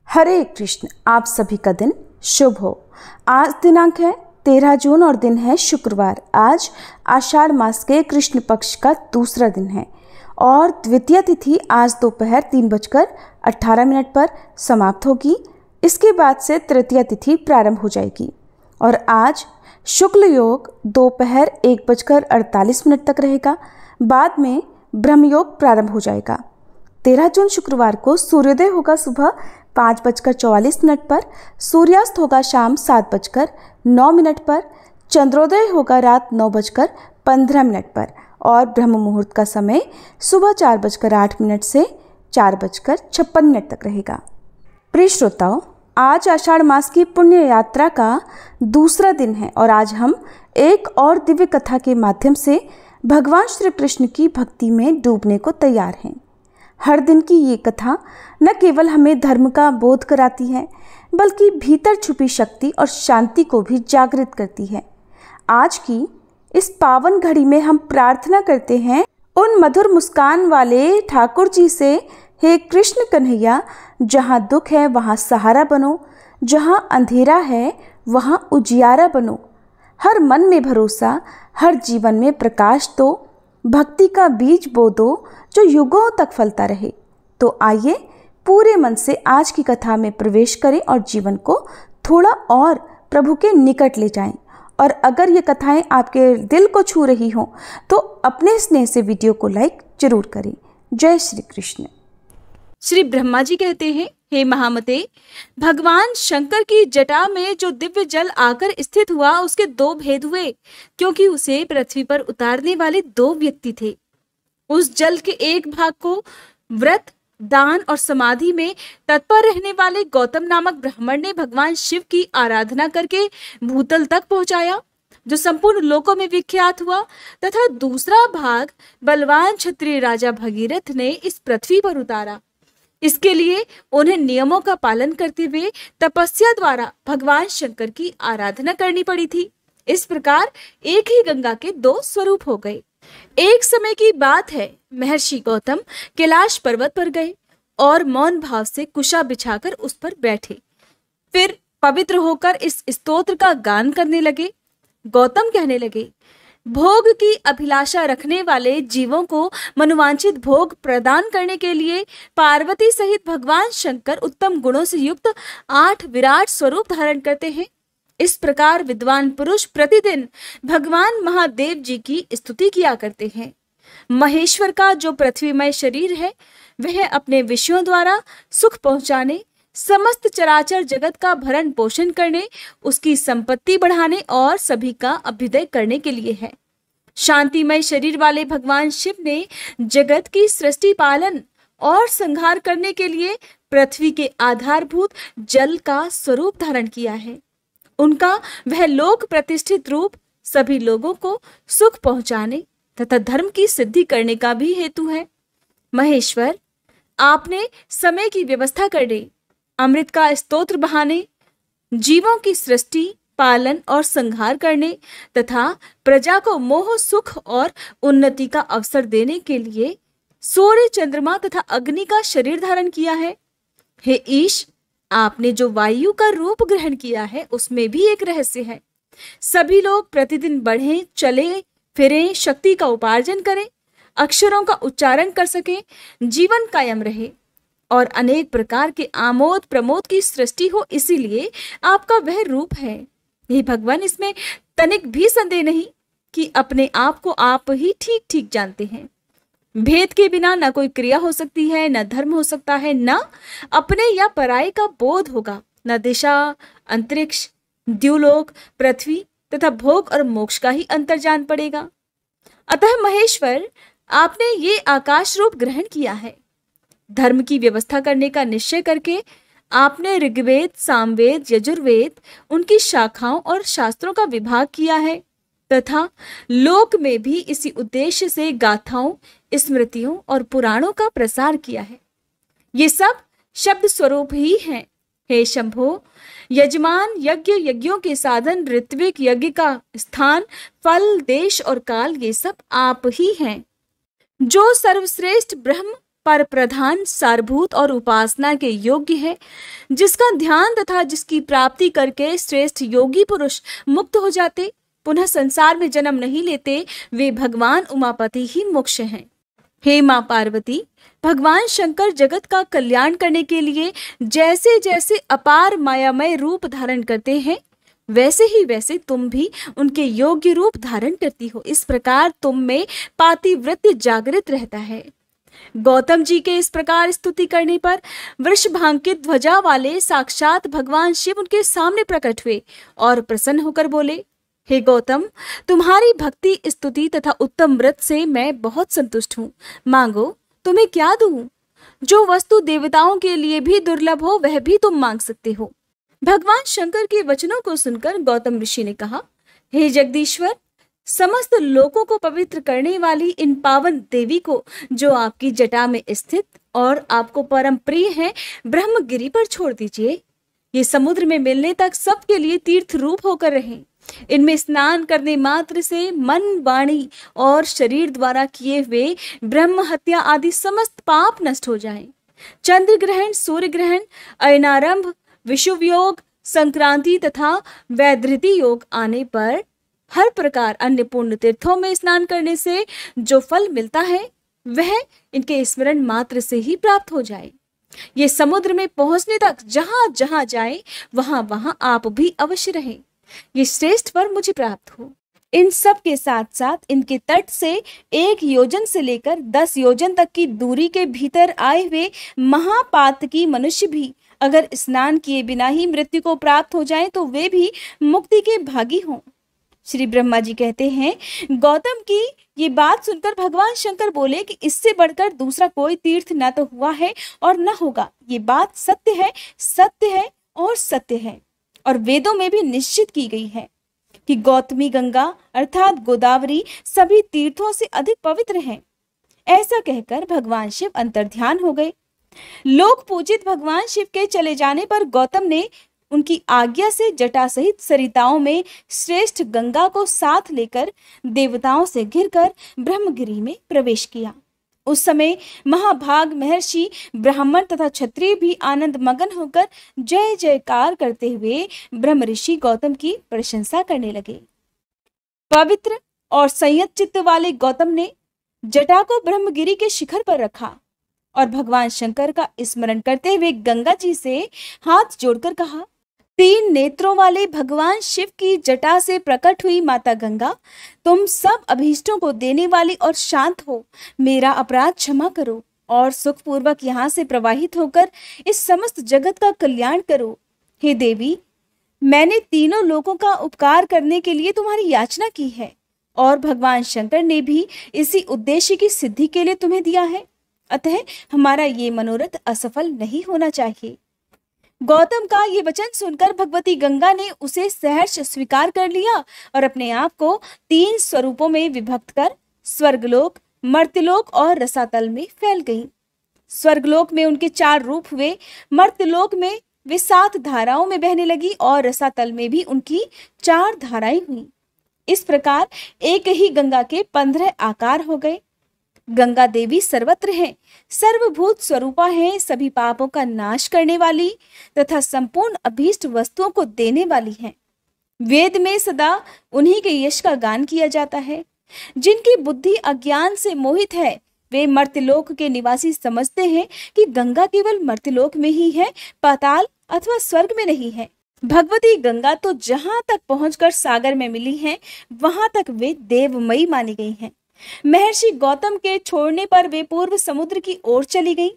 हरे कृष्ण। आप सभी का दिन शुभ हो। आज दिनांक है 13 जून और दिन है शुक्रवार। आज आषाढ़ मास के कृष्ण पक्ष का दूसरा दिन है और द्वितीय तिथि आज दोपहर 3:18 पर समाप्त होगी। इसके बाद से तृतीय तिथि प्रारंभ हो जाएगी और आज शुक्ल योग दोपहर 1:48 तक रहेगा। बाद में ब्रह्म योग प्रारंभ हो जाएगा। 13 जून शुक्रवार को सूर्योदय होगा सुबह 5:44 पर, सूर्यास्त होगा शाम 7:09 पर, चंद्रोदय होगा रात 9:15 पर और ब्रह्म मुहूर्त का समय सुबह 4:08 से 4:56 तक रहेगा। प्रिय श्रोताओ, आज आषाढ़ मास की पुण्य यात्रा का दूसरा दिन है और आज हम एक और दिव्य कथा के माध्यम से भगवान श्री कृष्ण की भक्ति में डूबने को तैयार हैं। हर दिन की ये कथा न केवल हमें धर्म का बोध कराती है बल्कि भीतर छुपी शक्ति और शांति को भी जागृत करती है। आज की इस पावन घड़ी में हम प्रार्थना करते हैं उन मधुर मुस्कान वाले ठाकुर जी से, हे कृष्ण कन्हैया, जहाँ दुख है वहाँ सहारा बनो, जहाँ अंधेरा है वहाँ उजियारा बनो, हर मन में भरोसा, हर जीवन में प्रकाश दो, भक्ति का बीज बो दो जो युगों तक फलता रहे। तो आइए पूरे मन से आज की कथा में प्रवेश करें और जीवन को थोड़ा और प्रभु के निकट ले जाएं। और अगर ये कथाएं आपके दिल को छू रही हों तो अपने स्नेह से वीडियो को लाइक जरूर करें। जय श्री कृष्ण। श्री ब्रह्मा जी कहते हैं, हे महामते, भगवान शंकर की जटा में जो दिव्य जल आकर स्थित हुआ उसके दो भेद हुए, क्योंकि उसे पृथ्वी पर उतारने वाले दो व्यक्ति थे। उस जल के एक भाग को व्रत, दान और समाधि में तत्पर रहने वाले गौतम नामक ब्राह्मण ने भगवान शिव की आराधना करके भूतल तक पहुंचाया, जो संपूर्ण लोकों में विख्यात हुआ, तथा दूसरा भाग बलवान क्षत्रिय राजा भगीरथ ने इस पृथ्वी पर उतारा। इसके लिए उन्हें नियमों का पालन करते हुए तपस्या द्वारा भगवान शंकर की आराधना करनी पड़ी थी। इस प्रकार एक ही गंगा के दो स्वरूप हो गए। एक समय की बात है, महर्षि गौतम कैलाश पर्वत पर गए और मौन भाव से कुशा बिछाकर उस पर बैठे। फिर पवित्र होकर इस स्तोत्र का गान करने लगे। गौतम कहने लगे, भोग की अभिलाषा रखने वाले जीवों को मनोवांछित भोग प्रदान करने के लिए पार्वती सहित भगवान शंकर उत्तम गुणों से युक्त 8 विराट स्वरूप धारण करते हैं। इस प्रकार विद्वान पुरुष प्रतिदिन भगवान महादेव जी की स्तुति किया करते हैं। महेश्वर का जो पृथ्वीमय शरीर है वह अपने विषयों द्वारा सुख पहुंचाने, समस्त चराचर जगत का भरण पोषण करने, उसकी संपत्ति बढ़ाने और सभी का अभ्युदय करने के लिए है। शांतिमय शरीर वाले भगवान शिव ने जगत की सृष्टि, पालन और संहार करने के लिए पृथ्वी के आधारभूत जल का स्वरूप धारण किया है। उनका वह लोक प्रतिष्ठित रूप सभी लोगों को सुख पहुंचाने तथा धर्म की सिद्धि करने का भी हेतु है। महेश्वर, आपने समय की व्यवस्था करने, अमृत का स्तोत्र बहाने, जीवों की सृष्टि, पालन और संहार करने तथा प्रजा को मोह, सुख और उन्नति का अवसर देने के लिए सूर्य, चंद्रमा तथा अग्नि का शरीर धारण किया है। हे ईश, आपने जो वायु का रूप ग्रहण किया है उसमें भी एक रहस्य है। सभी लोग प्रतिदिन बढ़ें, चले फिरें, शक्ति का उपार्जन करें, अक्षरों का उच्चारण कर सकें, जीवन कायम रहे और अनेक प्रकार के आमोद प्रमोद की सृष्टि हो, इसीलिए आपका वह रूप है। हे भगवान, इसमें तनिक भी संदेह नहीं कि अपने आप को आप ही ठीक ठीक जानते हैं। भेद के बिना न कोई क्रिया हो सकती है, न धर्म हो सकता है, न अपने या पराये का बोध होगा, न दिशा, अंतरिक्ष, द्युलोक, पृथ्वी तथा भोग और मोक्ष का ही अंतर जान पड़ेगा। अतः महेश्वर, आपने ये आकाश रूप ग्रहण किया है। धर्म की व्यवस्था करने का निश्चय करके आपने ऋग्वेद, सामवेद, यजुर्वेद, उनकी शाखाओं और शास्त्रों का विभाग किया है तथा लोक में भी इसी उद्देश्य से गाथाओं, स्मृतियों और पुराणों का प्रसार किया है। ये सब शब्द स्वरूप ही हैं। हे शंभो, यजमान, यज्ञ, यज्ञों के साधन, ऋत्विक यज्ञ का स्थान, फल, देश और काल, ये सब आप ही हैं। जो सर्वश्रेष्ठ ब्रह्म पर प्रधान, सारभूत और उपासना के योग्य है, जिसका ध्यान तथा जिसकी प्राप्ति करके श्रेष्ठ योगी पुरुष मुक्त हो जाते, पुनः संसार में जन्म नहीं लेते, वे भगवान उमापति ही मोक्ष हैं। हे मां पार्वती, भगवान शंकर जगत का कल्याण करने के लिए जैसे जैसे अपार मायामय रूप धारण करते हैं, वैसे ही वैसे तुम भी उनके योग्य रूप धारण करती हो। इस प्रकार तुम में पातिव्रत्य जागृत रहता है। गौतम जी के इस प्रकार स्तुति करने पर वृषभांकित ध्वजा वाले साक्षात भगवान शिव उनके सामने प्रकट हुए और प्रसन्न होकर बोले, हे गौतम, तुम्हारी भक्ति, स्तुति तथा उत्तम व्रत से मैं बहुत संतुष्ट हूँ। मांगो, तुम्हें क्या दूं? जो वस्तु देवताओं के लिए भी दुर्लभ हो, वह भी तुम मांग सकते हो। भगवान शंकर के वचनों को सुनकर गौतम ऋषि ने कहा, हे जगदीश्वर, समस्त लोकों को पवित्र करने वाली इन पावन देवी को, जो आपकी जटा में स्थित और आपको परम प्रिय है, ब्रह्मगिरि पर छोड़ दीजिए। ये समुद्र में मिलने तक सबके लिए तीर्थ रूप होकर रहें। इनमें स्नान करने मात्र से मन, वाणी और शरीर द्वारा किए हुए ब्रह्म हत्या आदि समस्त पाप नष्ट हो जाएं। चंद्र ग्रहण, सूर्य ग्रहण, अयनारंभ, विषुव योग, संक्रांति तथा वैधृति योग आने पर हर प्रकार अन्य पुण्य तीर्थों में स्नान करने से जो फल मिलता है, वह इनके स्मरण मात्र से ही प्राप्त हो जाए। ये समुद्र में पहुंचने तक जहां जहां जाए, वहां वहां आप भी अवश्य रहें। ये श्रेष्ठ वर मुझे प्राप्त हो। इन सब के साथ साथ इनके तट से 1 योजन से लेकर 10 योजन तक की दूरी के भीतर आए हुए महापातकी मनुष्य भी अगर स्नान किए बिना ही मृत्यु को प्राप्त हो जाएं, तो वे भी मुक्ति के भागी हों। श्री ब्रह्मा जी कहते हैं, गौतम की ये बात सुनकर भगवान शंकर बोले कि इससे बढ़कर दूसरा कोई तीर्थ न तो हुआ है और न होगा। ये बात सत्य है, सत्य है और सत्य है, और वेदों में भी निश्चित की गई है कि गौतमी गंगा अर्थात गोदावरी सभी तीर्थों से अधिक पवित्र है। ऐसा कहकर भगवान शिव अंतर्ध्यान हो गए। लोक पूजित भगवान शिव के चले जाने पर गौतम ने उनकी आज्ञा से जटा सहित सरिताओं में श्रेष्ठ गंगा को साथ लेकर देवताओं से घिरकर ब्रह्मगिरि में प्रवेश किया। उस समय महाभाग महर्षि, ब्राह्मण तथा क्षत्रिय भी आनंद मगन होकर जय जयकार करते हुए ब्रह्म ऋषि गौतम की प्रशंसा करने लगे। पवित्र और संयत चित्त वाले गौतम ने जटा को ब्रह्मगिरि के शिखर पर रखा और भगवान शंकर का स्मरण करते हुए गंगा जी से हाथ जोड़कर कहा, 3 नेत्रों वाले भगवान शिव की जटा से प्रकट हुई माता गंगा, तुम सब अभीष्टों को देने वाली और शांत हो। मेरा अपराध क्षमा करो और सुखपूर्वक यहाँ से प्रवाहित होकर इस समस्त जगत का कल्याण करो। हे देवी, मैंने तीनों लोगों का उपकार करने के लिए तुम्हारी याचना की है और भगवान शंकर ने भी इसी उद्देश्य की सिद्धि के लिए तुम्हें दिया है। अतः हमारा ये मनोरथ असफल नहीं होना चाहिए। गौतम का ये वचन सुनकर भगवती गंगा ने उसे सहर्ष स्वीकार कर लिया और अपने आप को 3 स्वरूपों में विभक्त कर स्वर्गलोक, मर्त्यलोक और रसातल में फैल गई। स्वर्गलोक में उनके 4 रूप हुए, मर्त्यलोक में वे 7 धाराओं में बहने लगी और रसातल में भी उनकी 4 धाराएं हुई। इस प्रकार एक ही गंगा के 15 आकार हो गए। गंगा देवी सर्वत्र है, सर्वभूत स्वरूपा है, सभी पापों का नाश करने वाली तथा संपूर्ण अभीष्ट वस्तुओं को देने वाली है। वेद में सदा उन्हीं के यश का गान किया जाता है। जिनकी बुद्धि अज्ञान से मोहित है, वे मर्त्यलोक के निवासी समझते हैं कि गंगा केवल मर्त्यलोक में ही है, पाताल अथवा स्वर्ग में नहीं है। भगवती गंगा तो जहां तक पहुंचकर सागर में मिली हैं, वहां तक वे देवमयी मानी गई हैं। महर्षि गौतम के छोड़ने पर वे पूर्व समुद्र की ओर चली गई।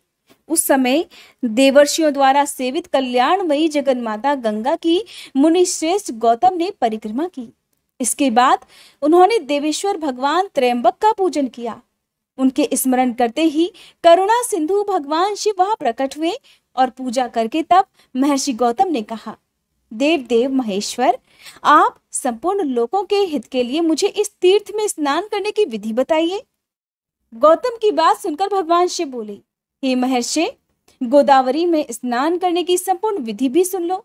उस समय देवर्षियों द्वारा सेवित कल्याणमयी जगन माता गंगा की मुनि श्रेष्ठ गौतम ने परिक्रमा की। इसके बाद उन्होंने देवेश्वर भगवान त्रयंबक का पूजन किया। उनके स्मरण करते ही करुणा सिंधु भगवान शिव वहां प्रकट हुए और पूजा करके तब महर्षि गौतम ने कहा, देव देव महेश्वर, आप संपूर्ण लोगों के हित के लिए मुझे इस तीर्थ में स्नान करने की विधि बताइए। गौतम की बात सुनकर भगवान शिव बोले, हे महर्षि, गोदावरी में स्नान करने की संपूर्ण विधि भी सुन लो।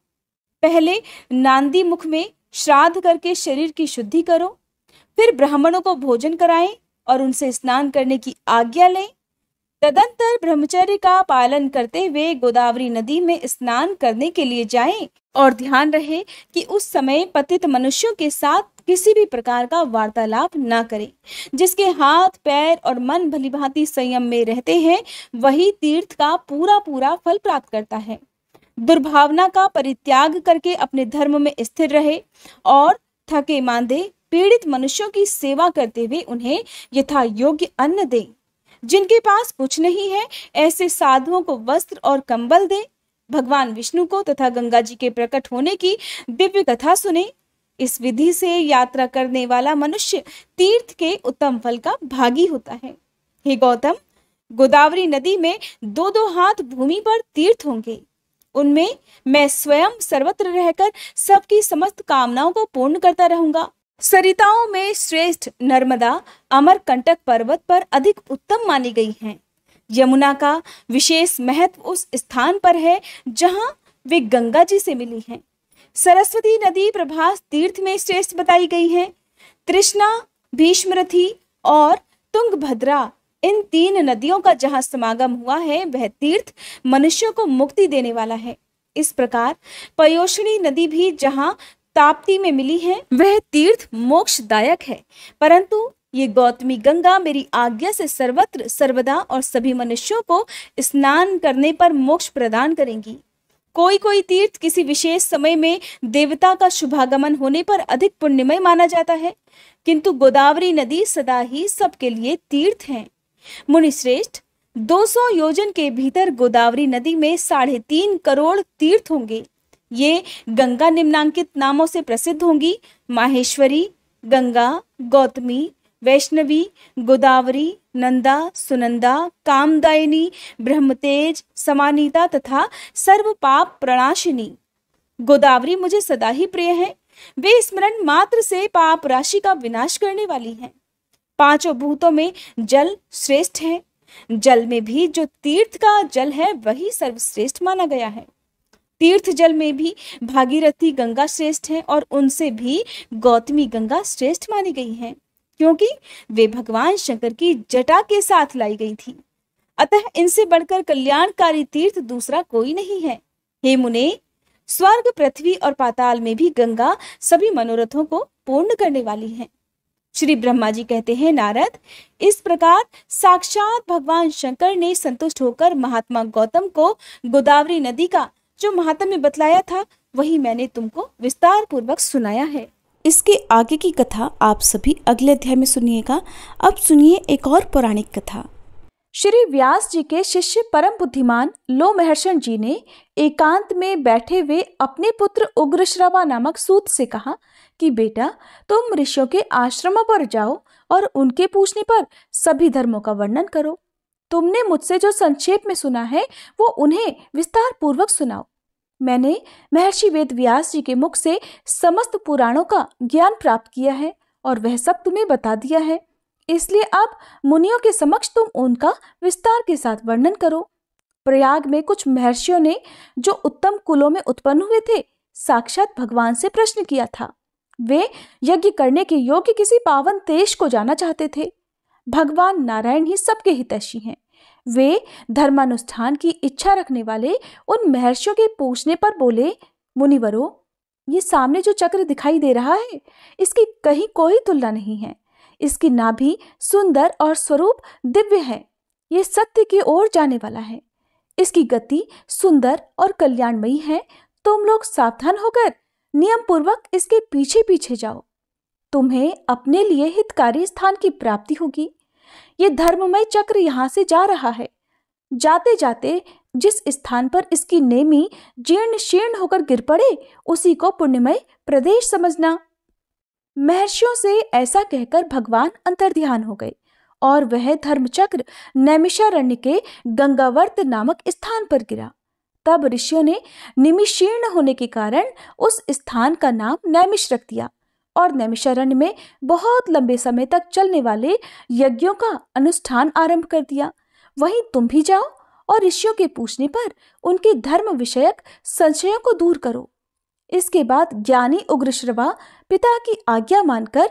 पहले नांदी मुख में श्राद्ध करके शरीर की शुद्धि करो, फिर ब्राह्मणों को भोजन कराएं और उनसे स्नान करने की आज्ञा लें। तदंतर ब्रह्मचर्य का पालन करते हुए गोदावरी नदी में स्नान करने के लिए जाएं और ध्यान रहे कि उस समय पतित मनुष्यों के साथ किसी भी प्रकार का वार्तालाप न करें। जिसके हाथ पैर और मन भलीभांति संयम में रहते हैं वही तीर्थ का पूरा पूरा फल प्राप्त करता है। दुर्भावना का परित्याग करके अपने धर्म में स्थिर रहे और थके मांदे पीड़ित मनुष्यों की सेवा करते हुए उन्हें यथा योग्य अन्न दे। जिनके पास कुछ नहीं है ऐसे साधुओं को वस्त्र और कंबल दे। भगवान विष्णु को तथा गंगा जी के प्रकट होने की दिव्य कथा सुने। इस विधि से यात्रा करने वाला मनुष्य तीर्थ के उत्तम फल का भागी होता है। हे गौतम, गोदावरी नदी में 2-2 हाथ भूमि पर तीर्थ होंगे। उनमें मैं स्वयं सर्वत्र रहकर सबकी समस्त कामनाओं को पूर्ण करता रहूंगा। सरिताओं में श्रेष्ठ नर्मदा अमरकंटक पर्वत पर अधिक उत्तम मानी गई हैं। यमुना का विशेष महत्व उस स्थान पर है जहां वे गंगा जी से मिली हैं। सरस्वती नदी प्रभास तीर्थ में श्रेष्ठ बताई गई है। तृष्णा, भीष्मरथी और तुंगभद्रा, इन 3 नदियों का जहां समागम हुआ है वह तीर्थ मनुष्यों को मुक्ति देने वाला है। इस प्रकार पयोष्णी नदी भी जहां ताप्ती में मिली है वह तीर्थ मोक्षदायक है। परंतु ये गौतमी गंगा मेरी आज्ञा से सर्वत्र सर्वदा और सभी मनुष्यों को स्नान करने पर मोक्ष प्रदान करेंगी। कोई कोई तीर्थ किसी विशेष समय में देवता का शुभागमन होने पर अधिक पुण्यमय माना जाता है, किंतु गोदावरी नदी सदा ही सबके लिए तीर्थ है। मुनिश्रेष्ठ, 200 योजन के भीतर गोदावरी नदी में 3.5 करोड़ तीर्थ होंगे। ये गंगा निम्नांकित नामों से प्रसिद्ध होंगी: माहेश्वरी, गंगा, गौतमी, वैष्णवी, गोदावरी, नंदा, सुनंदा, कामदायिनी, ब्रह्मतेज, समानीता तथा सर्व पाप प्रणाशिनी। गोदावरी मुझे सदा ही प्रिय है। वे स्मरण मात्र से पाप राशि का विनाश करने वाली हैं। 5 भूतों में जल श्रेष्ठ है। जल में भी जो तीर्थ का जल है वही सर्वश्रेष्ठ माना गया है। तीर्थ जल में भी भागीरथी गंगा श्रेष्ठ है और उनसे भी गौतमी गंगा श्रेष्ठ मानी गई है, क्योंकि वे भगवान शंकर की जटा के साथ लाई गई थी। अतः इनसे बढ़कर कल्याणकारी तीर्थ दूसरा कोई नहीं है। हे मुने, स्वर्ग, पृथ्वी और पाताल में भी गंगा सभी मनोरथों को पूर्ण करने वाली है। श्री ब्रह्मा जी कहते हैं, नारद, इस प्रकार साक्षात भगवान शंकर ने संतुष्ट होकर महात्मा गौतम को गोदावरी नदी का जो महात्म्य बतलाया था वही मैंने तुमको विस्तार पूर्वक सुनाया है। इसके आगे की कथा आप सभी अगले अध्याय में सुनिएगा। अब सुनिए एक और पौराणिक कथा। श्री व्यास जी के शिष्य परम बुद्धिमान लोमहर्षण जी ने एकांत में बैठे हुए अपने पुत्र उग्रश्रवा नामक सूत से कहा कि बेटा, तुम ऋषियों के आश्रमों पर जाओ और उनके पूछने पर सभी धर्मों का वर्णन करो। तुमने मुझसे जो संक्षेप में सुना है वो उन्हें विस्तार पूर्वक सुनाओ। मैंने महर्षि वेद व्यास जी के मुख से समस्त पुराणों का ज्ञान प्राप्त किया है और वह सब तुम्हें बता दिया है। इसलिए अब मुनियों के समक्ष तुम उनका विस्तार के साथ वर्णन करो। प्रयाग में कुछ महर्षियों ने जो उत्तम कुलों में उत्पन्न हुए थे साक्षात भगवान से प्रश्न किया था। वे यज्ञ करने के योग्य किसी पावन देश को जाना चाहते थे। भगवान नारायण ही सबके हितैषी हैं। वे धर्मानुष्ठान की इच्छा रखने वाले उन महर्षियों के पूछने पर बोले, मुनिवरों, ये सामने जो चक्र दिखाई दे रहा है इसकी कहीं कोई तुलना नहीं है। इसकी नाभि सुंदर और स्वरूप दिव्य है। ये सत्य की ओर जाने वाला है। इसकी गति सुंदर और कल्याणमयी है। तुम लोग सावधान होकर नियम पूर्वक इसके पीछे पीछे जाओ। तुम्हें अपने लिए हितकारी स्थान की प्राप्ति होगी। ये धर्ममय चक्र यहाँ से जा रहा है। जाते जाते जिस स्थान पर इसकी नेमी जीर्ण शीर्ण होकर गिर पड़े उसी को पुण्यमय प्रदेश समझना। महर्षियों से ऐसा कहकर भगवान अंतर्ध्यान हो गए और वह धर्मचक्र नैमिषारण्य के गंगावर्त नामक स्थान पर गिरा। तब ऋषियों ने निमिषीर्ण होने के कारण उस स्थान का नाम नैमिष रख दिया और नैमिषारण्य में बहुत लंबे समय तक चलने वाले यज्ञों का अनुष्ठान आरंभ कर दिया। वहीं तुम भी जाओ और ऋषियों के पूछने पर उनके धर्म विषयक संशयों को दूर करो। इसके बाद ज्ञानी उग्रश्रवा पिता की आज्ञा मानकर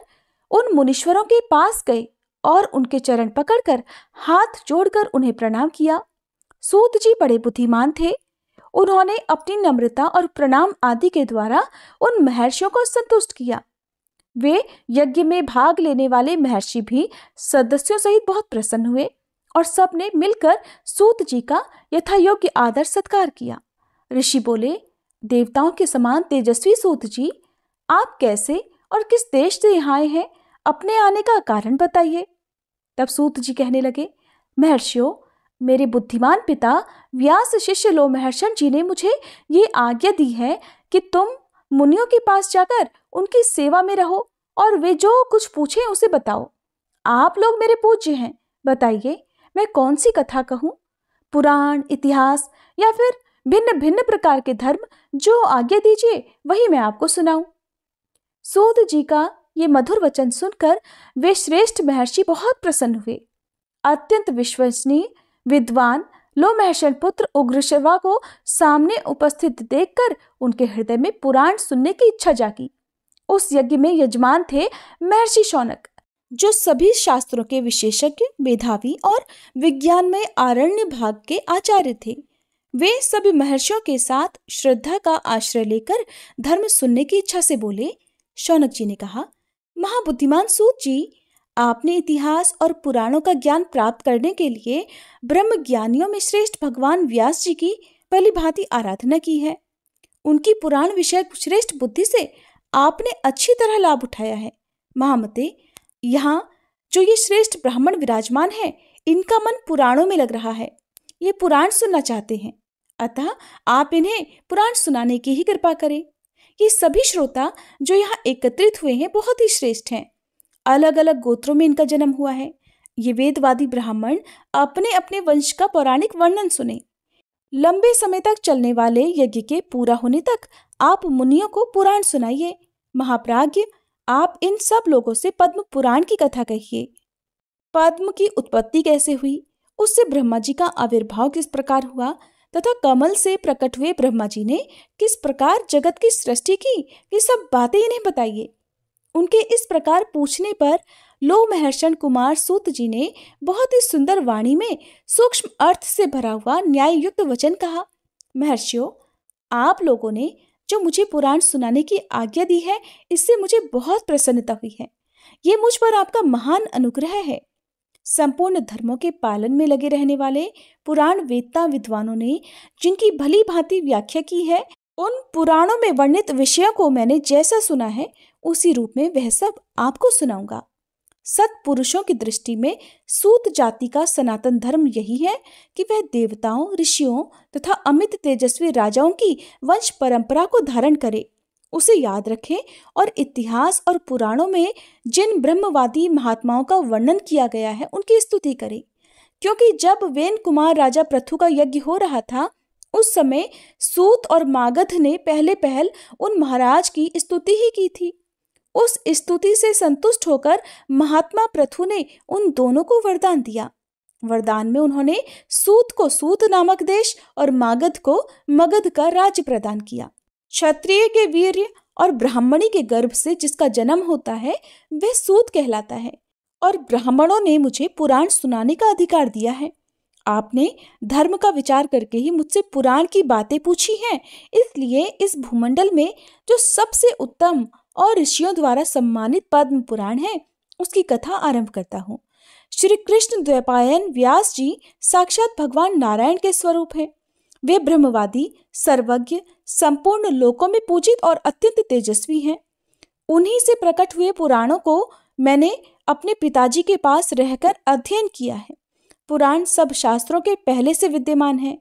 उन मुनीश्वरों के पास गए और उनके चरण पकड़कर हाथ जोड़कर उन्हें प्रणाम किया। सूत जी बड़े बुद्धिमान थे। उन्होंने अपनी नम्रता और प्रणाम आदि के द्वारा उन महर्षियों को संतुष्ट किया। वे यज्ञ में भाग लेने वाले महर्षि भी सदस्यों सहित बहुत प्रसन्न हुए और सबने मिलकर सूत जी का यथायोग्य आदर सत्कार किया। ऋषि बोले, देवताओं के समान तेजस्वी सूत जी, आप कैसे और किस देश से यहाँ आए हैं? अपने आने का कारण बताइए। तब सूत जी कहने लगे, महर्षियों, मेरे बुद्धिमान पिता व्यास शिष्य लोमहर्षण जी ने मुझे ये आज्ञा दी है कि तुम मुनियों के पास जाकर उनकी सेवा में रहो और वे जो कुछ पूछें उसे बताओ। आप लोग मेरे पूज्य हैं, बताइए मैं कौन सी कथा कहूं? पुराण, इतिहास या फिर भिन्न भिन्न प्रकार के धर्म, जो आज्ञा दीजिए वही मैं आपको सुनाऊं। सूत जी का ये मधुर वचन सुनकर वे श्रेष्ठ महर्षि बहुत प्रसन्न हुए। अत्यंत विश्वसनीय विद्वान लोमहर्षण पुत्र उग्रश्रवा को सामने उपस्थित देखकर उनके हृदय में पुराण सुनने की इच्छा जागी। उस यज्ञ में यजमान थे महर्षि शौनक, जो सभी शास्त्रों के विशेषज्ञ, मेधावी और विज्ञान में आरण्य भाग के आचार्य थे। वे सभी महर्षियों के साथ श्रद्धा का आश्रय लेकर धर्म सुनने की इच्छा से बोले। शौनक जी ने कहा, महाबुद्धिमान सूत जी, आपने इतिहास और पुराणों का ज्ञान प्राप्त करने के लिए ब्रह्म ज्ञानियों में श्रेष्ठ भगवान व्यास जी की भली भांति आराधना की है। उनकी पुराण विषयक श्रेष्ठ बुद्धि से आपने अच्छी तरह लाभ उठाया है। महामते, यहाँ जो ये श्रेष्ठ ब्राह्मण विराजमान है, इनका मन पुराणों में लग रहा है। ये पुराण सुनना चाहते हैं, अतः आप इन्हें पुराण सुनाने की ही कृपा करें। ये सभी श्रोता जो यहाँ एकत्रित हुए हैं बहुत ही श्रेष्ठ हैं। अलग अलग गोत्रों में इनका जन्म हुआ है। ये वेदवादी ब्राह्मण अपने अपने वंश का पौराणिक वर्णन सुने। लंबे समय तक चलने वाले यज्ञ के पूरा होने तक आप मुनियों को पुराण सुनाइए। महाप्राज्ञ, आप इन सब लोगों से पद्म पुराण की कथा कहिए। पद्म की उत्पत्ति कैसे हुई, उससे ब्रह्मा जी का आविर्भाव किस प्रकार हुआ तथा कमल से प्रकट हुए ब्रह्मा जी ने किस प्रकार जगत की सृष्टि की, ये सब बातें इन्हें बताइए। उनके इस प्रकार पूछने पर लोमहर्षण कुमार सूत जी ने बहुत ही सुंदर वाणी में सूक्ष्म अर्थ से भरा हुआ न्याय युक्त वचन कहा। महर्षियों, आप लोगों ने जो मुझे पुराण सुनाने की आज्ञा दी है, इससे मुझे बहुत प्रसन्नता हुई है। ये मुझ पर आपका महान अनुग्रह है। संपूर्ण धर्मों के पालन में लगे रहने वाले पुराण वेत्ता विद्वानों ने जिनकी भली भांति व्याख्या की है, उन पुराणों में वर्णित विषयों को मैंने जैसा सुना है उसी रूप में वह सब आपको सुनाऊंगा। सत्पुरुषों की दृष्टि में सूत जाति का सनातन धर्म यही है कि वह देवताओं, ऋषियों तथा अमित तेजस्वी राजाओं की वंश परंपरा को धारण करे, उसे याद रखे और इतिहास और पुराणों में जिन ब्रह्मवादी महात्माओं का वर्णन किया गया है उनकी स्तुति करे। क्योंकि जब वेन कुमार राजा पृथु का यज्ञ हो रहा था, उस समय सूत और मागध ने पहले पहल उन महाराज की स्तुति ही की थी। उस स्तुति से संतुष्ट होकर महात्मा पृथु ने उन दोनों को वरदान दिया। वरदान में उन्होंने सूत को सूत नामक देश और मागध को मगध का राज्य प्रदान किया। क्षत्रिय के वीर्य और ब्राह्मणी के गर्भ से जिसका जन्म होता है वह सूत कहलाता है, और ब्राह्मणों ने मुझे पुराण सुनाने का अधिकार दिया है। आपने धर्म का विचार करके ही मुझसे पुराण की बातें पूछी हैं, इसलिए इस भूमंडल में जो सबसे उत्तम और ऋषियों द्वारा सम्मानित पद्म पुराण है उसकी कथा आरंभ करता हूँ। श्री कृष्ण द्वैपायन व्यास जी साक्षात भगवान नारायण के स्वरूप हैं। वे ब्रह्मवादी, सर्वज्ञ, संपूर्ण लोकों में पूजित और अत्यंत तेजस्वी हैं। उन्हीं से प्रकट हुए पुराणों को मैंने अपने पिताजी के पास रहकर अध्ययन किया है। पुराण सब शास्त्रों के पहले से विद्यमान है।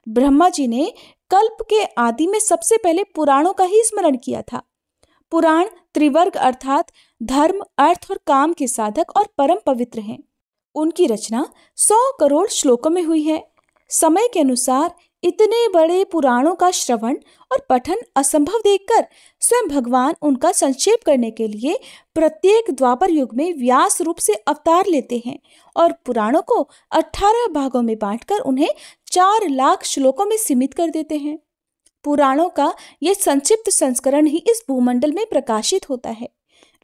ब्रह्मा जी ने कल्प के आदि में सबसे पहले पुराणों का ही स्मरण किया था। पुराण त्रिवर्ग अर्थात धर्म, अर्थ और काम के साधक और परम पवित्र हैं। उनकी रचना 100 करोड़ श्लोकों में हुई है। समय के अनुसार इतने बड़े पुराणों का श्रवण और पठन असंभव देखकर स्वयं भगवान उनका संक्षेप करने के लिए प्रत्येक द्वापर युग में व्यास रूप से अवतार लेते हैं और पुराणों को 18 भागों में बांटकर उन्हें 4 लाख श्लोकों में सीमित कर देते हैं। पुराणों का यह संक्षिप्त संस्करण ही इस भूमंडल में प्रकाशित होता है।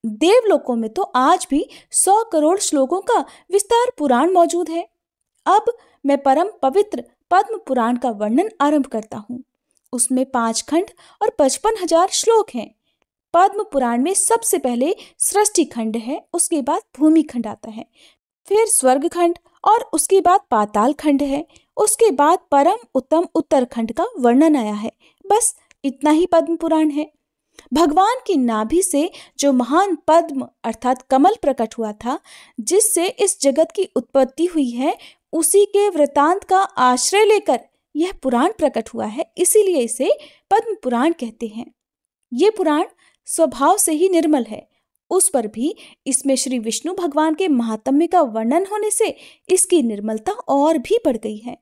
देवलोकों में तो आज भी 100 करोड़ श्लोकों का विस्तार पुराण मौजूद है। अब मैं परम पवित्र पद्म पुराण का वर्णन आरंभ करता हूँ। उसमें 5 खंड और 55,000 श्लोक हैं। पद्म पुराण में सबसे पहले सृष्टि खंड है, उसके बाद भूमि खंड आता है, फिर स्वर्ग खंड और उसके बाद पाताल खंड है, उसके बाद परम उत्तम उत्तरखंड का वर्णन आया है। बस इतना ही पद्म पुराण है। भगवान की नाभि से जो महान पद्म अर्थात कमल प्रकट हुआ था, जिससे इस जगत की उत्पत्ति हुई है, उसी के वृतांत का आश्रय लेकर यह पुराण प्रकट हुआ है, इसीलिए इसे पद्म पुराण कहते हैं। ये पुराण स्वभाव से ही निर्मल है, उस पर भी इसमें श्री विष्णु भगवान के महात्म्य का वर्णन होने से इसकी निर्मलता और भी बढ़ गई है।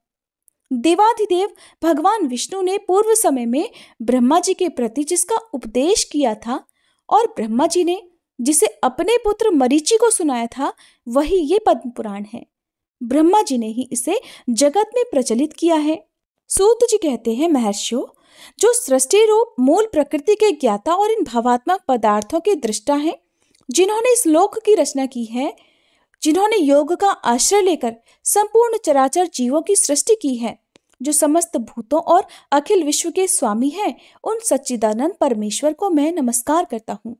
देवाधिदेव भगवान विष्णु ने पूर्व समय में ब्रह्मा जी के प्रति जिसका उपदेश किया था और ब्रह्मा जी ने जिसे अपने पुत्र मरीचि को सुनाया था, वही ये पद्म पुराण है। ब्रह्मा जी ने ही इसे जगत में प्रचलित किया है। सूत जी कहते हैं, महर्षियों, जो सृष्टि रूप मूल प्रकृति के ज्ञाता और इन भावात्मक पदार्थों के दृष्टा हैं, जिन्होंने इस लोक की रचना की है, जिन्होंने योग का आश्रय लेकर संपूर्ण चराचर जीवों की सृष्टि की है, जो समस्त भूतों और अखिल विश्व के स्वामी हैं, उन सच्चिदानंद परमेश्वर को मैं नमस्कार करता हूँ।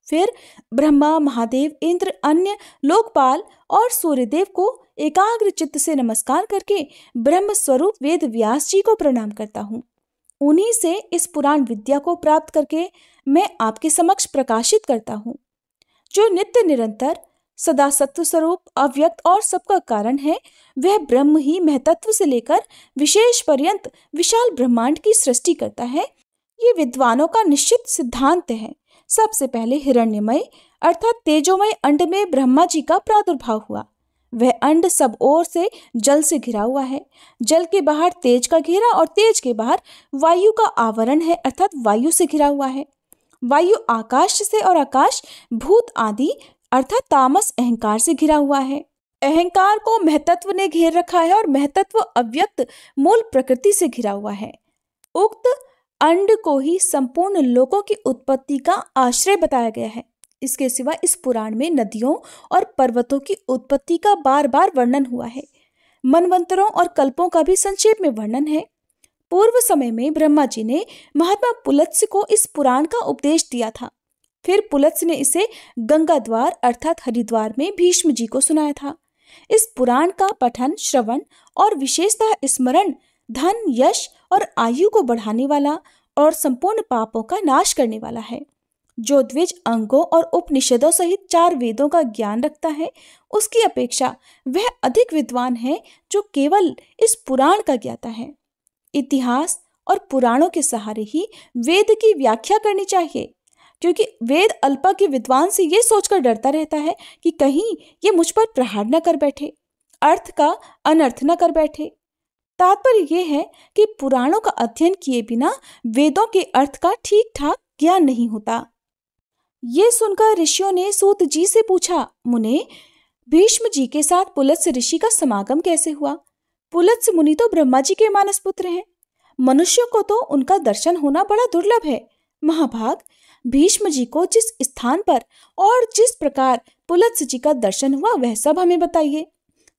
फिर ब्रह्मा, महादेव, इंद्र, अन्य लोकपाल और सूर्यदेव को एकाग्र चित्त से नमस्कार करके ब्रह्म स्वरूप वेद व्यास जी को प्रणाम करता हूँ। उन्हीं से इस पुराण विद्या को प्राप्त करके मैं आपके समक्ष प्रकाशित करता हूँ। जो नित्य निरंतर सदा सत्व स्वरूप, अव्यक्त और सबका कारण है, वह ब्रह्म ही महतत्व से लेकर विशेष पर्यंत विशाल ब्रह्मांड की सृष्टि करता है। ये विद्वानों का निश्चित सिद्धांत है। सबसे पहले हिरण्यमय अर्थात तेजोमय अंड में ब्रह्मा जी का प्रादुर्भाव हुआ। वह अंड सब ओर से जल से घिरा हुआ है। जल के बाहर तेज का घेरा और तेज के बाहर वायु का आवरण है, अर्थात वायु से घिरा हुआ है। वायु आकाश से और आकाश भूत आदि अर्थात तामस अहंकार से घिरा हुआ है। अहंकार को महतत्व ने घेर रखा है और महतत्व अव्यक्त मूल प्रकृति से घिरा हुआ है। उक्त अंड को ही संपूर्ण लोकों की उत्पत्ति का आश्रय बताया गया है। इसके सिवा इस पुराण में नदियों और पर्वतों की उत्पत्ति का बार बार वर्णन हुआ है। मनवंतरों और कल्पों का भी संक्षेप में वर्णन है। पूर्व समय में ब्रह्मा जी ने महात्मा पुलत्स्य को इस पुराण का उपदेश दिया था। फिर पुलत्स्य ने इसे गंगा द्वार अर्थात हरिद्वार में भीष्म जी को सुनाया था। इस पुराण का पठन, श्रवण और विशेषतः स्मरण धन, यश और आयु को बढ़ाने वाला और संपूर्ण पापों का नाश करने वाला है। जो द्विज अंगों और उपनिषदों सहित 4 वेदों का ज्ञान रखता है, उसकी अपेक्षा वह अधिक विद्वान है जो केवल इस पुराण का ज्ञाता है। इतिहास और पुराणों के सहारे ही वेद की व्याख्या करनी चाहिए, क्योंकि वेद अल्पा के विद्वान से ये सोचकर डरता रहता है कि कहीं ये मुझ पर प्रहार न कर बैठे, अर्थ का अनर्थ न कर बैठे। तात्पर्य यह है कि पुराणों का अध्ययन किए बिना वेदों के अर्थ का ठीक ठाक ज्ञान नहीं होता। ये सुनकर ऋषियों ने सूत जी से पूछा, मुने, भीष्म जी के साथ पुलत्स्य ऋषि का समागम कैसे हुआ? पुलत्स्य मुनि तो ब्रह्मा जी के मानस पुत्र हैं। मनुष्यों को तो उनका दर्शन होना बड़ा दुर्लभ है। महाभाग, भीष्म जी को जिस स्थान पर और जिस प्रकार पुलत्स्य जी का दर्शन हुआ, वह सब हमें बताइए।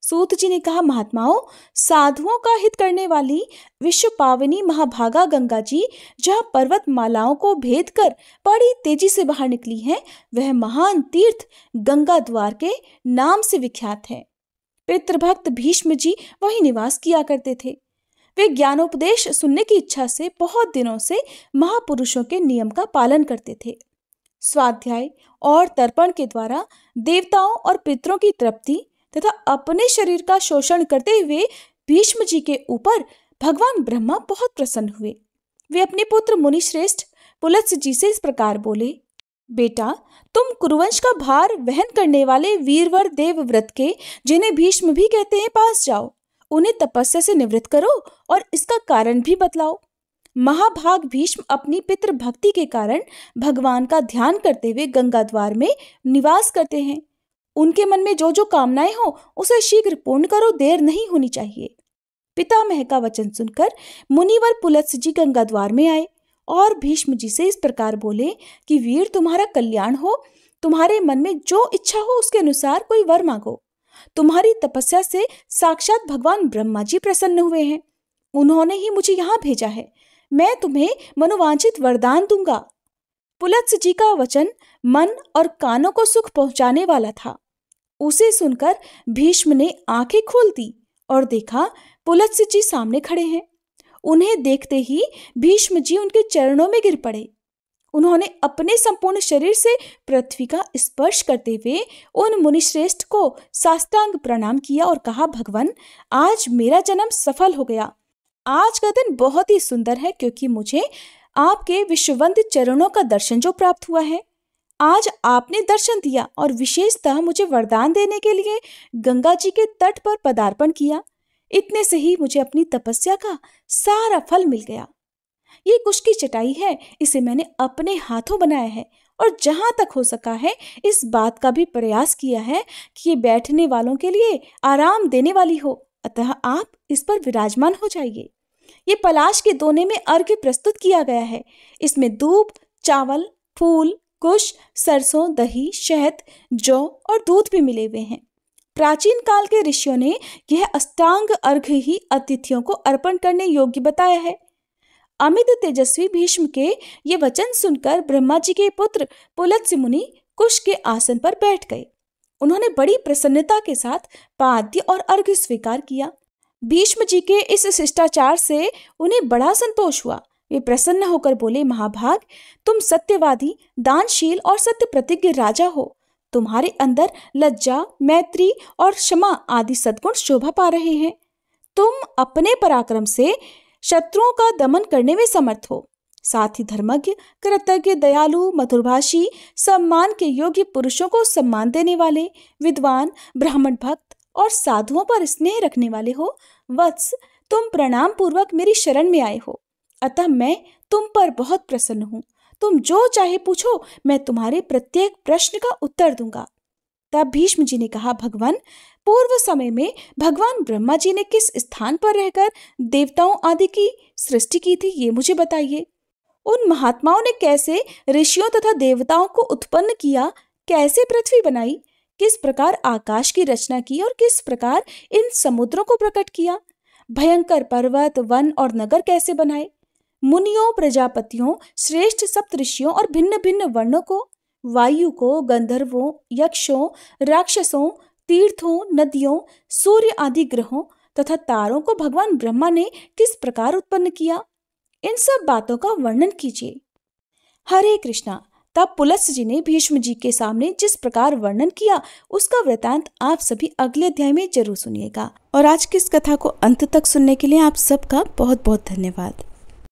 सूत जी ने कहा, महात्माओं, साधुओं का हित करने वाली विश्व पावनी महाभागा गंगा जी जहाँ पर्वत मालाओं को भेद कर बड़ी तेजी से बाहर निकली है, वह महान तीर्थ गंगा द्वार के नाम से विख्यात है। पितृभक्त भीष्म जी वही निवास किया करते थे। वे ज्ञानोपदेश सुनने की इच्छा से बहुत दिनों से महापुरुषों के नियम का पालन करते थे। स्वाध्याय और तर्पण के द्वारा देवताओं और पितरों की तृप्ति तथा अपने शरीर का शोषण करते हुए भीष्म जी के ऊपर भगवान ब्रह्मा बहुत प्रसन्न हुए। वे अपने पुत्र मुनिश्रेष्ठ पुलत्स्य जी से इस प्रकार बोले, बेटा, तुम कुरुवंश का भार वहन करने वाले वीरवर देवव्रत के, जिन्हें भीष्म भी कहते हैं, पास जाओ। उन्हें तपस्या से निवृत्त करो और इसका कारण भी बतलाओ। महाभाग भीष्म अपनी पितृ भक्ति के कारण भगवान का ध्यान करते हुए गंगा द्वार में निवास करते हैं। उनके मन में जो जो कामनाएं हो उसे शीघ्र पूर्ण करो, देर नहीं होनी चाहिए। पितामह का वचन सुनकर मुनिवर पुलत्स्य जी गंगा द्वार में आए और भीष्म जी से इस प्रकार बोले कि वीर, तुम्हारा कल्याण हो। तुम्हारे मन में जो इच्छा हो उसके अनुसार कोई वर मांगो। तुम्हारी तपस्या से साक्षात भगवान ब्रह्मा जी प्रसन्न हुए हैं। उन्होंने ही मुझे यहाँ भेजा है। मैं तुम्हें मनोवांछित वरदान दूंगा। पुलत्स्य जी का वचन मन और कानों को सुख पहुंचाने वाला था। उसे सुनकर भीष्म ने आंखें खोल दी और देखा पुलत्स्य जी सामने खड़े हैं। उन्हें देखते ही भीष्म जी उनके चरणों में गिर पड़े। उन्होंने अपने संपूर्ण शरीर से पृथ्वी का स्पर्श करते हुए उन मुनिश्रेष्ठ को साष्टांग प्रणाम किया और कहा, भगवान, आज मेरा जन्म सफल हो गया। आज का दिन बहुत ही सुंदर है क्योंकि मुझे आपके विश्ववंदित चरणों का दर्शन जो प्राप्त हुआ है। आज आपने दर्शन दिया और विशेषतः मुझे वरदान देने के लिए गंगा जी के तट पर पदार्पण किया। इतने से ही मुझे अपनी तपस्या का सारा फल मिल गया। ये कुश की चटाई है, इसे मैंने अपने हाथों बनाया है और जहां तक हो सका है इस बात का भी प्रयास किया है कि ये बैठने वालों के लिए आराम देने वाली हो, अतः आप इस पर विराजमान हो जाइए। ये पलाश के दोने में अर्घ्य प्रस्तुत किया गया है। इसमें दूब, चावल, फूल, कुश, सरसों, दही, शहद, जौ और दूध भी मिले हुए हैं। प्राचीन काल के ऋषियों ने यह अष्टांग अर्घ्य ही अतिथियों को अर्पण करने योग्य बताया है। अमित तेजस्वी भीष्म के ये वचन सुनकर ब्रह्मा जी के पुत्र पुलत्स्य मुनि कुश के आसन पर बैठ गए। उन्होंने बड़ी प्रसन्नता के साथ पाद्य और अर्घ्य स्वीकार किया। भीष्म जी के इस शिष्टाचार से उन्हें बड़ा संतोष हुआ। वे प्रसन्न होकर बोले, महाभाग, तुम सत्यवादी, दानशील और सत्य प्रतिज्ञ राजा हो। तुम्हारे अंदर लज्जा, मैत्री और क्षमा आदि सद्गुण शोभा पा रहे हैं। तुम अपने पराक्रम से शत्रुओं का दमन करने में समर्थ हो। साथ ही धर्मज्ञ, कृतज्ञ, दयालु, मधुरभाषी, सम्मान के योग्य पुरुषों को सम्मान देने वाले, विद्वान, ब्राह्मण भक्त और साधुओं पर स्नेह रखने वाले हो। वत्स, तुम प्रणाम पूर्वक मेरी शरण में आए हो, अतः मैं तुम पर बहुत प्रसन्न हूँ। तुम जो चाहे पूछो, मैं तुम्हारे प्रत्येक प्रश्न का उत्तर दूंगा। तब भीष्म जी ने कहा, भगवान, पूर्व समय में भगवान ब्रह्मा जी ने किस स्थान पर रहकर देवताओं आदि की सृष्टि की थी, ये मुझे बताइए। उन महात्माओं ने कैसे ऋषियों तथा देवताओं को उत्पन्न किया, कैसे पृथ्वी बनाई, किस प्रकार आकाश की रचना की और किस प्रकार इन समुद्रों को प्रकट किया, भयंकर पर्वत, वन और नगर कैसे बनाए, मुनियों, प्रजापतियों, श्रेष्ठ सप्तऋषियों और भिन्न भिन्न वर्णों को, वायु को, गंधर्वों, यक्षों, राक्षसों, तीर्थों, नदियों, सूर्य आदि ग्रहों तथा तारों को भगवान ब्रह्मा ने किस प्रकार उत्पन्न किया, इन सब बातों का वर्णन कीजिए। हरे कृष्णा। तब पुलत्स्य जी ने भीष्म जी के सामने जिस प्रकार वर्णन किया उसका वृतांत आप सभी अगले अध्याय में जरूर सुनिएगा। और आज की इस कथा को अंत तक सुनने के लिए आप सबका बहुत बहुत धन्यवाद।